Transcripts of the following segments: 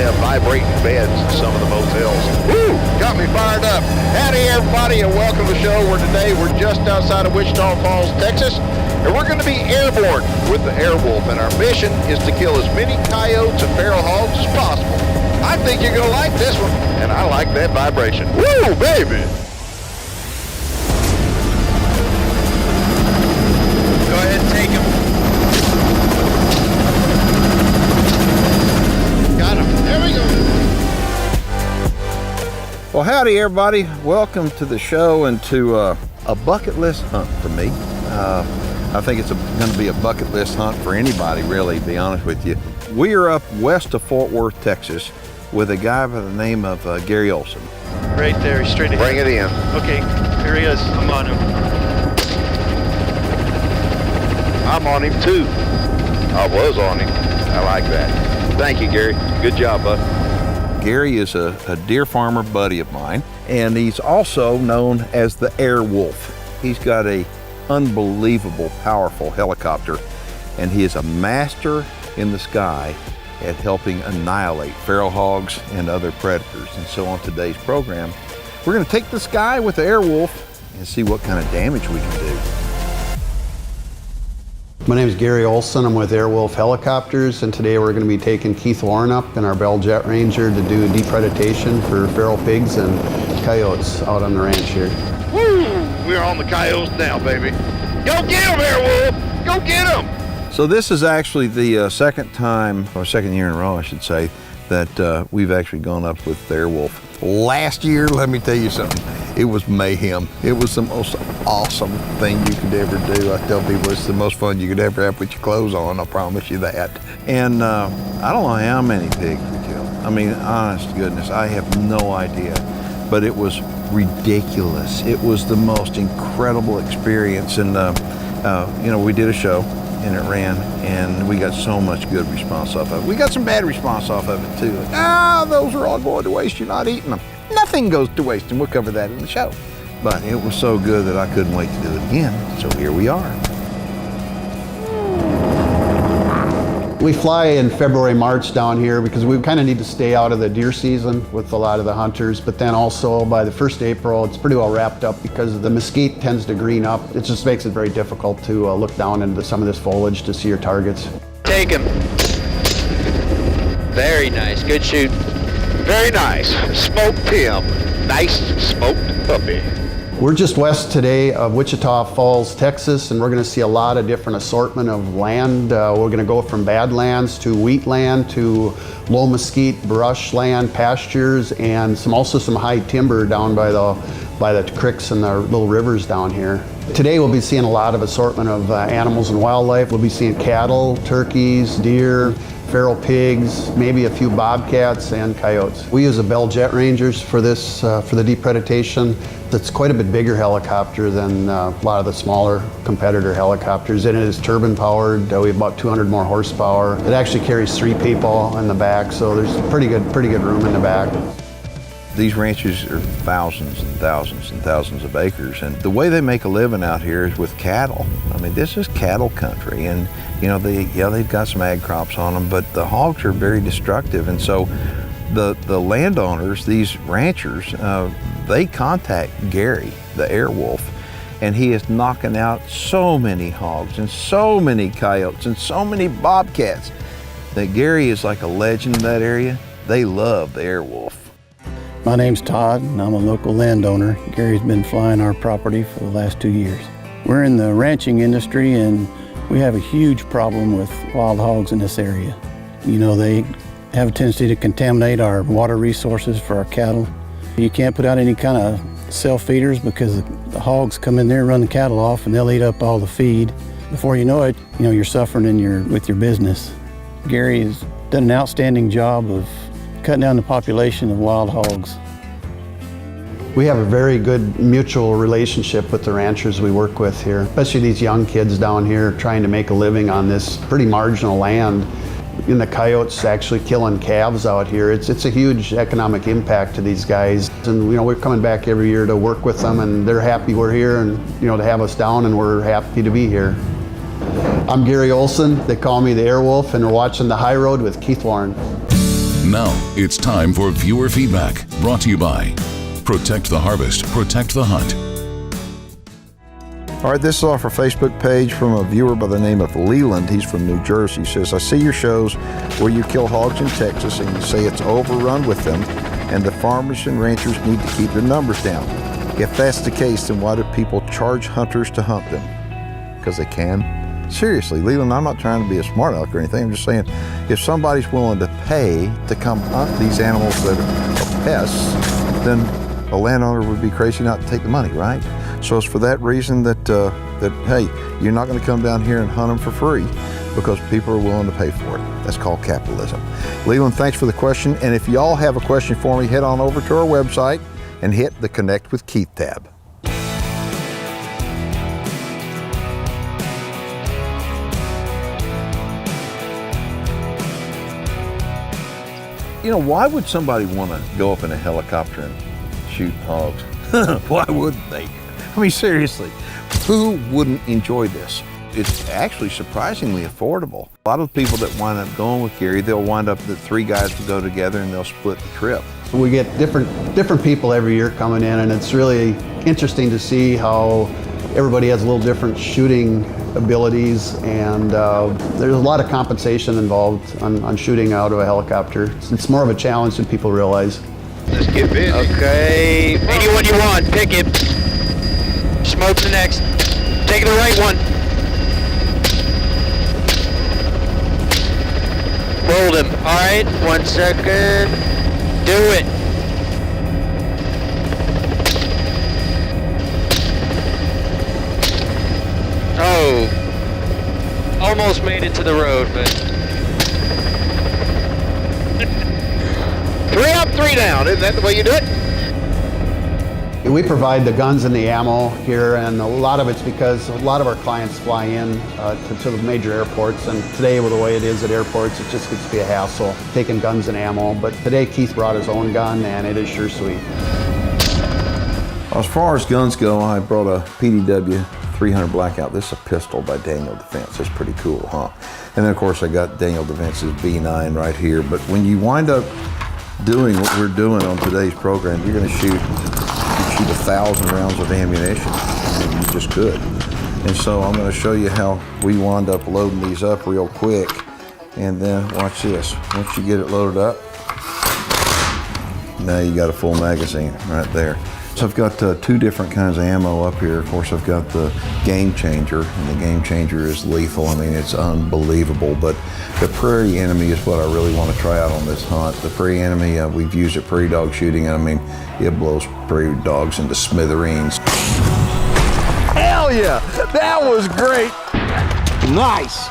have vibrating beds in some of the motels. Woo! Got me fired up. Howdy, everybody, and welcome to the show where today we're just outside of Wichita Falls, Texas, and we're going to be airborne with the Airwolf, and our mission is to kill as many coyotes and feral hogs as possible. I think you're going to like this one, and I like that vibration. Woo, baby! Go ahead and take him. Got him. There we go. Well, howdy, everybody. Welcome to the show and to a bucket list hunt for me. I think it's going to be a bucket list hunt for anybody, really, to be honest with you. We are up west of Fort Worth, Texas, with a guy by the name of Gary Olson. Right there, straight ahead. Bring it in. Okay, here he is. I'm on him. I'm on him too. I was on him. I like that. Thank you, Gary. Good job, bud. Gary is a deer farmer buddy of mine, and he's also known as the Airwolf. He's got a unbelievable, powerful helicopter, and he is a master in the sky at helping annihilate feral hogs and other predators. And so on today's program, we're going to take the sky with the Airwolf and see what kind of damage we can do. My name is Gary Olson. I'm with Airwolf Helicopters, and today we're going to be taking Keith Warren up in our Bell Jet Ranger to do depredatation for feral pigs and coyotes out on the ranch here. Woo! We're on the coyotes now, baby. Go get them, Airwolf! Go get them! So this is actually the second time, or second year in a row, I should say, that we've actually gone up with the Airwolf. Last year, let me tell you something, it was mayhem. It was the most awesome thing you could ever do. I tell people it's the most fun you could ever have with your clothes on, I promise you that. And I don't know how many pigs we killed. I mean, honest to goodness, I have no idea. But it was ridiculous. It was the most incredible experience. And you know, we did a show and it ran, and we got so much good response off of it. We got some bad response off of it too. Those are all going to waste. You're not eating them. Nothing goes to waste, and we'll cover that in the show. But it was so good that I couldn't wait to do it again. So here we are. We fly in February, March down here because we kind of need to stay out of the deer season with a lot of the hunters, but then also by the 1st April, it's pretty well wrapped up because the mesquite tends to green up. It just makes it very difficult to look down into some of this foliage to see your targets. Take him. Very nice. Good shoot. Very nice. Smoked him. Nice smoked puppy. We're just west today of Wichita Falls, Texas, and we're going to see a lot of different assortment of land. We're going to go from badlands to wheatland to low mesquite brush land, pastures, and also some high timber down by the creeks and the little rivers down here. Today we'll be seeing a lot of assortment of animals and wildlife. We'll be seeing cattle, turkeys, deer, feral pigs, maybe a few bobcats and coyotes. We use a Bell Jet Rangers for this, for the depredatation. It's quite a bit bigger helicopter than a lot of the smaller competitor helicopters, and it is turbine powered. We have about 200 more horsepower. It actually carries 3 people in the back, so there's pretty good room in the back. These ranches are thousands and thousands and thousands of acres, and the way they make a living out here is with cattle. I mean, this is cattle country, and you know, they've got some ag crops on them, but the hogs are very destructive, and so the landowners, these ranchers, they contact Gary, the Airwolf, and he is knocking out so many hogs and so many coyotes and so many bobcats that Gary is like a legend in that area. They love the Airwolf. My name's Todd, and I'm a local landowner. Gary's been flying our property for the last 2 years. We're in the ranching industry, and we have a huge problem with wild hogs in this area. You know, they have a tendency to contaminate our water resources for our cattle. You can't put out any kind of self-feeders because the hogs come in there and run the cattle off, and they'll eat up all the feed. Before you know it, you know, you're suffering with your business. Gary has done an outstanding job of cutting down the population of wild hogs. We have a very good mutual relationship with the ranchers we work with here, especially these young kids down here trying to make a living on this pretty marginal land. And the coyotes actually killing calves out here. It's a huge economic impact to these guys. And you know, we're coming back every year to work with them, and they're happy we're here, and you know, to have us down, and we're happy to be here. I'm Gary Olson. They call me the Airwolf, and we're watching The High Road with Keith Warren. Now, it's time for viewer feedback, brought to you by Protect the Harvest, Protect the Hunt. All right, this is off our Facebook page from a viewer by the name of Leland. He's from New Jersey. He says, I see your shows where you kill hogs in Texas and you say it's overrun with them and the farmers and ranchers need to keep their numbers down. If that's the case, then why do people charge hunters to hunt them? Because they can? Seriously, Leland, I'm not trying to be a smart aleck or anything. I'm just saying, if somebody's willing to pay to come hunt these animals that are pests, then a landowner would be crazy not to take the money, right? So it's for that reason that, hey, you're not going to come down here and hunt them for free because people are willing to pay for it. That's called capitalism. Leland, thanks for the question. And if y'all have a question for me, head on over to our website and hit the Connect with Keith tab. You know, why would somebody want to go up in a helicopter and shoot hogs? Why wouldn't they? I mean, seriously, who wouldn't enjoy this? It's actually surprisingly affordable. A lot of people that wind up going with Gary, they'll wind up, the three guys will go together and they'll split the trip. We get different people every year coming in, and it's really interesting to see how everybody has a little different shooting abilities, and there's a lot of compensation involved on shooting out of a helicopter. It's more of a challenge than people realize. Let's get busy. Okay, anyone you want, pick it. Smoke's the next. Take the right one. Rolled him. All right, 1 second. Do it. Oh, almost made it to the road, but 3 up, 3 down. Isn't that the way you do it? We provide the guns and the ammo here, and a lot of it's because a lot of our clients fly in to the major airports, and today with the way it is at airports, it just gets to be a hassle taking guns and ammo. But today Keith brought his own gun, and it is sure sweet. As far as guns go, I brought a PDW 300 Blackout. This is a pistol by Daniel Defense. It's pretty cool, huh? And then of course I got Daniel Defense's B9 right here. But when you wind up doing what we're doing on today's program, you're going to shoot 1,000 rounds of ammunition. I mean, you just could. And so I'm going to show you how we wind up loading these up real quick. And then watch this. Once you get it loaded up, now you got a full magazine right there. So I've got 2 different kinds of ammo up here. Of course, I've got the Game Changer, and the Game Changer is lethal. I mean, it's unbelievable. But the Prairie Enemy is what I really want to try out on this hunt. The Prairie Enemy, we've used at prairie dog shooting, and I mean, it blows prairie dogs into smithereens. Hell yeah! That was great! Nice!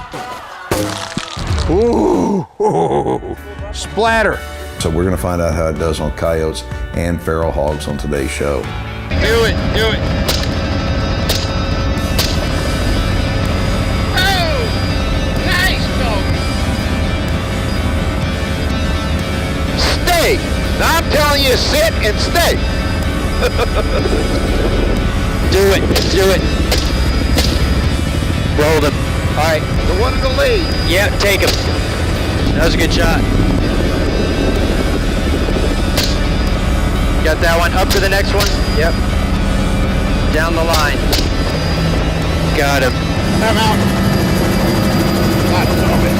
Ooh! Splatter! So we're going to find out how it does on coyotes and feral hogs on today's show. Do it, do it. Oh, nice dog. Stay. Now I'm telling you, sit and stay. do it. Rolled him. All right. The one in the lead. Yeah, take him. That was a good shot. Got that one. Up to the next one. Yep. Down the line. Got him. I'm out. God damn it.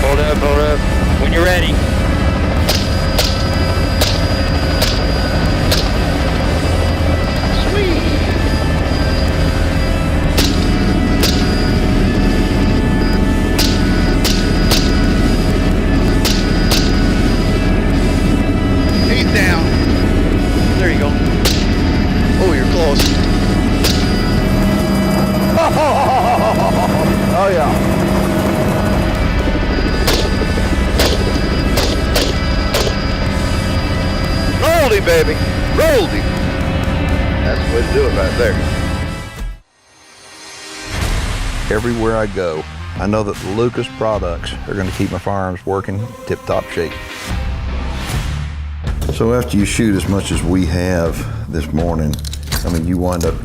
Hold up. When you're ready. Oh yeah. Rolled him, baby. Rolled him. That's the way to do it right there. Everywhere I go, I know that the Lucas products are going to keep my firearms working tip-top shape. So after you shoot as much as we have this morning, I mean, you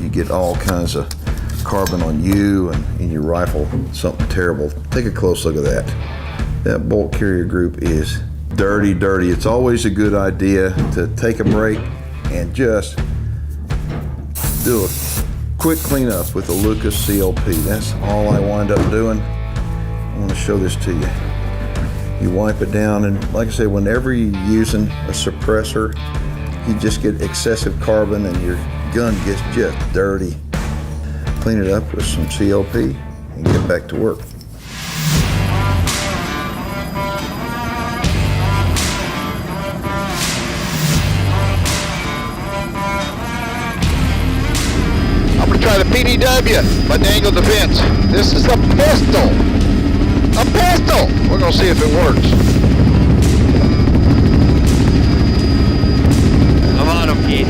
get all kinds of carbon on you and in your rifle, something terrible. Take a close look at that. That bolt carrier group is dirty, dirty. It's always a good idea to take a break and just do a quick cleanup with a Lucas CLP. That's all I wind up doing. I want to show this to you. You wipe it down, and like I said, whenever you're using a suppressor, you just get excessive carbon and your gun gets just dirty. Clean it up with some CLP and get back to work. I'm gonna try the PDW by Dangle Defense. This is a pistol. A pistol! We're gonna see if it works. I'm on him, Keith.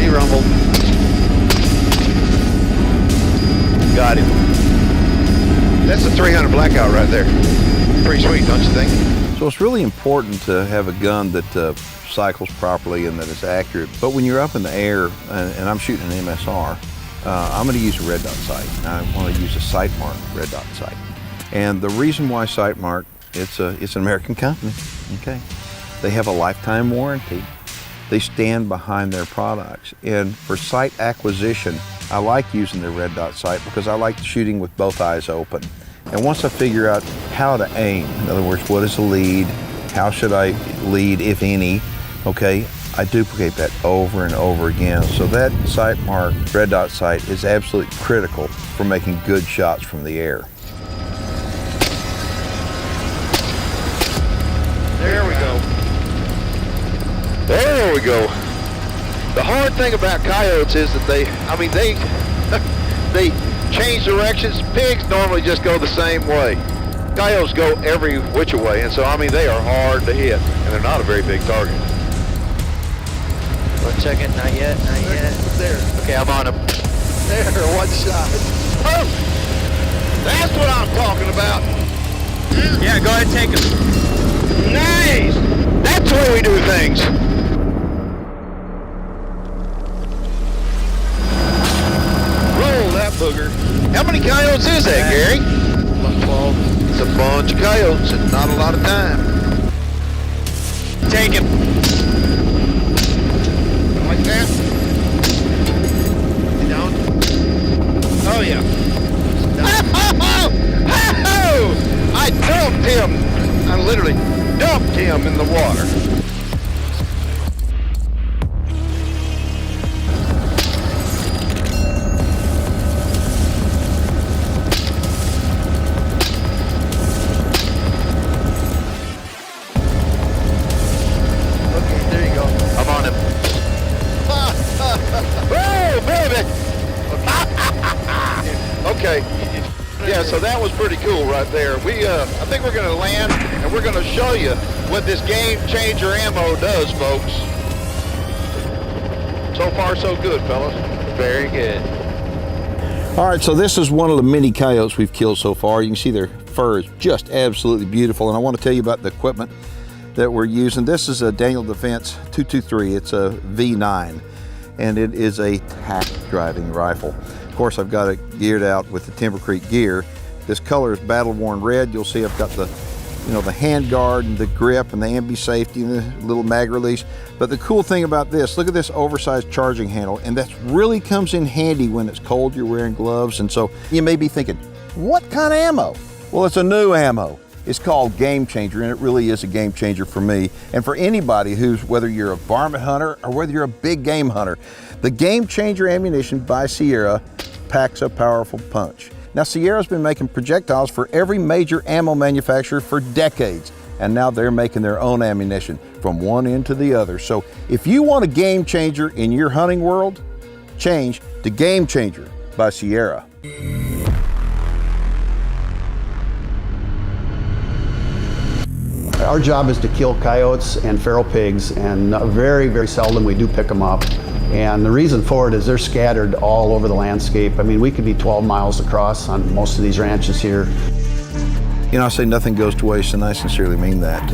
He rumbled. Got him. That's a 300 blackout right there. Pretty sweet, don't you think? So it's really important to have a gun that cycles properly and that is accurate. But when you're up in the air, and I'm shooting an MSR, I'm going to use a red dot sight. I want to use a Sightmark red dot sight. And the reason why Sightmark, it's an American company, okay? They have a lifetime warranty. They stand behind their products. And for sight acquisition, I like using the red dot sight because I like shooting with both eyes open. And once I figure out how to aim, in other words, what is the lead, how should I lead, if any, okay, I duplicate that over and over again. So that Sightmark red dot sight is absolutely critical for making good shots from the air. There we go. There we go. The hard thing about coyotes is that they change directions. Pigs normally just go the same way. Coyotes go every which way, and so they are hard to hit, and they're not a very big target. One second, not yet, not yet. There. Okay, I'm on him. There, one shot. Oh, that's what I'm talking about. Yeah, go ahead and take him. Nice. That's the way we do things. Roll that booger. How many coyotes is that, Gary? 12. It's a bunch of coyotes and not a lot of time. Take him. Like that. You down? Oh, yeah. I dumped him. I literally dumped him in the water. Okay, there you go. I'm on him. Oh, baby! Okay. Yeah, so that was pretty cool right there. I think we're going to land, and we're going to show you what this game changer ammo does, folks. So far, so good, fellas. Very good. All right, so this is one of the many coyotes we've killed so far. You can see their fur is just absolutely beautiful, and I want to tell you about the equipment that we're using. This is a Daniel Defense 223. It's a V9, and it is a tack driving rifle. Of course, I've got it geared out with the Timber Creek gear. This color is battle worn red. You'll see I've got the hand guard and the grip and the ambi safety and the little mag release. But the cool thing about this, look at this oversized charging handle, and that really comes in handy when it's cold, you're wearing gloves. And so you may be thinking, what kind of ammo? Well, it's a new ammo. It's called Game Changer, and it really is a game changer for me and for anybody whether you're a varmint hunter or whether you're a big game hunter. The Game Changer ammunition by Sierra packs a powerful punch. Now, Sierra's been making projectiles for every major ammo manufacturer for decades, and now they're making their own ammunition from one end to the other. So if you want a game changer in your hunting world, change to Game Changer by Sierra. Our job is to kill coyotes and feral pigs, and very, very seldom we do pick them up. And the reason for it is they're scattered all over the landscape. We could be 12 miles across on most of these ranches here. You know, I say nothing goes to waste, and I sincerely mean that.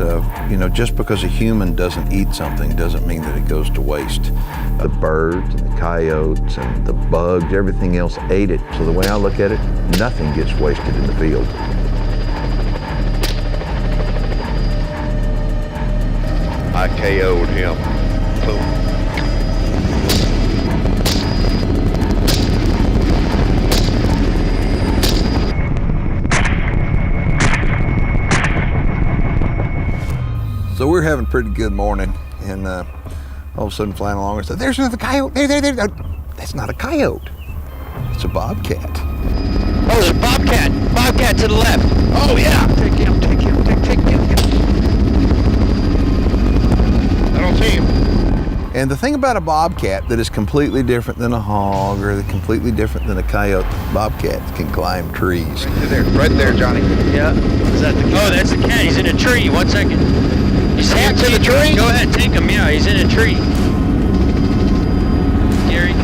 You know, just because a human doesn't eat something doesn't mean that it goes to waste. The birds and the coyotes and the bugs, everything else ate it. So the way I look at it, nothing gets wasted in the field. I KO'd him. Boom. So we're having a pretty good morning, and all of a sudden flying along, I said, "There's another coyote, there. No, that's not a coyote, it's a bobcat." Oh, there's a bobcat. Bobcat to the left. Oh yeah, take him. I don't see him. And the thing about a bobcat that is completely different than a hog or completely different than a coyote, bobcats can climb trees. Right there, Johnny. Yeah. Is that the cat? Oh, that's the cat. He's in a tree. 1 second. You see him Cat's in the tree? Go ahead, take him. Yeah, he's in a tree.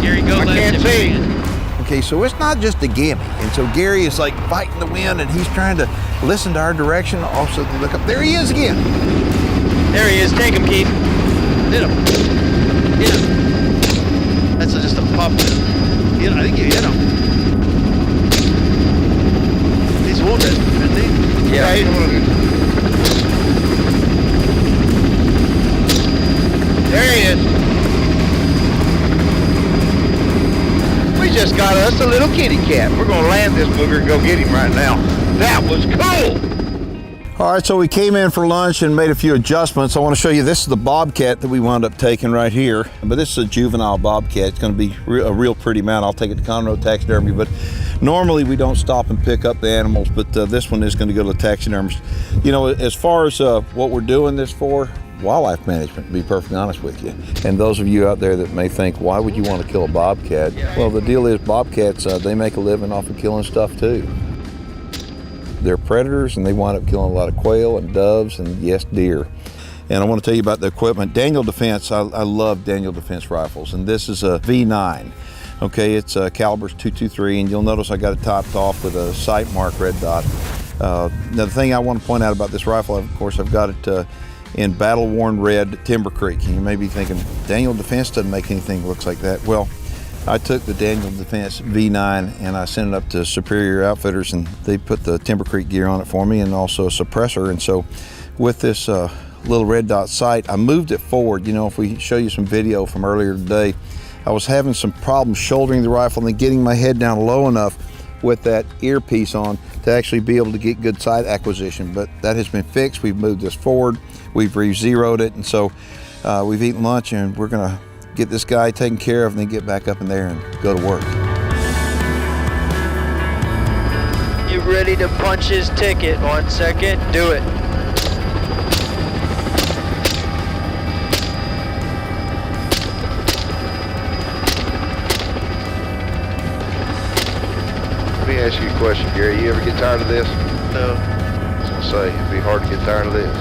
Gary, go left. I can't see. Okay, so it's not just a gimme. And so Gary is like fighting the wind and he's trying to listen to our direction. Also, look up. There he is again. There he is. Take him, Keith. Hit him. That's just a pop. I think you hit him. He's wounded, isn't he? Yeah. He's wounded. There he is. We just got us a little kitty cat. We're gonna land this booger and go get him right now. That was cool. All right, so we came in for lunch and made a few adjustments. I want to show you, this is the bobcat that we wound up taking right here. But this is a juvenile bobcat. It's going to be a real pretty mount. I'll take it to Conroe Taxidermy, but normally we don't stop and pick up the animals, but this one is going to go to the taxidermist. You know, as far as what we're doing this for, wildlife management, to be perfectly honest with you. And those of you out there that may think, why would you want to kill a bobcat? Well, the deal is bobcats, they make a living off of killing stuff too. They're predators, and they wind up killing a lot of quail and doves and, yes, deer. And I want to tell you about the equipment. Daniel Defense, I love Daniel Defense rifles, and this is a V9. Okay, it's calibers 223, and you'll notice I got it topped off with a sight mark red dot. Now, the thing I want to point out about this rifle, of course, I've got it in battle-worn red Timber Creek. And you may be thinking, Daniel Defense doesn't make anything that looks like that. Well, I took the Daniel Defense V9 and I sent it up to Superior Outfitters, and they put the Timber Creek gear on it for me and also a suppressor. And so with this little red dot sight, I moved it forward. You know, if we show you some video from earlier today, I was having some problems shouldering the rifle and then getting my head down low enough with that earpiece on to actually be able to get good sight acquisition. But that has been fixed. We've moved this forward. We've re-zeroed it. And so we've eaten lunch, and we're gonna get this guy taken care of and then get back up in there and go to work. You ready to punch his ticket? 1 second. Do it. Let me ask you a question, Gary. You ever get tired of this? No. I was gonna say, it'd be hard to get tired of this.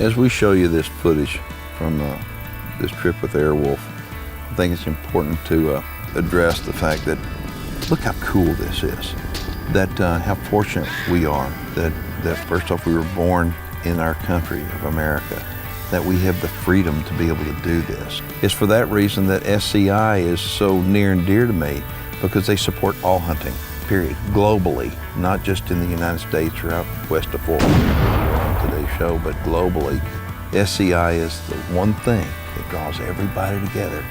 As we show you this footage from this trip with Airwolf, I think it's important to address the fact that, look how cool this is. That how fortunate we are that first off, we were born in our country of America, that we have the freedom to be able to do this. It's for that reason that SCI is so near and dear to me, because they support all hunting, period, globally, not just in the United States or out west of Florida on today's show, but globally. SCI is the one thing that draws everybody together,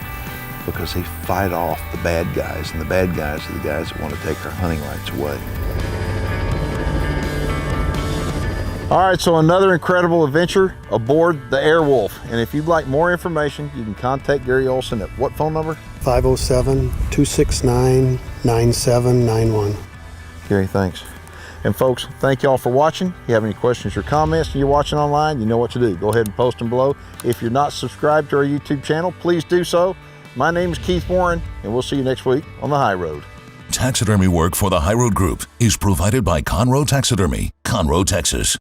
because they fight off the bad guys, and the bad guys are the guys that want to take our hunting rights away. All right, so another incredible adventure aboard the Airwolf. And if you'd like more information, you can contact Gary Olson at what phone number? 507-269-9791. Gary, thanks. And folks, thank y'all for watching. If you have any questions or comments and you're watching online, you know what to do. Go ahead and post them below. If you're not subscribed to our YouTube channel, please do so. My name is Keith Warren, and we'll see you next week on the High Road. Taxidermy work for the High Road Group is provided by Conroe Taxidermy, Conroe, Texas.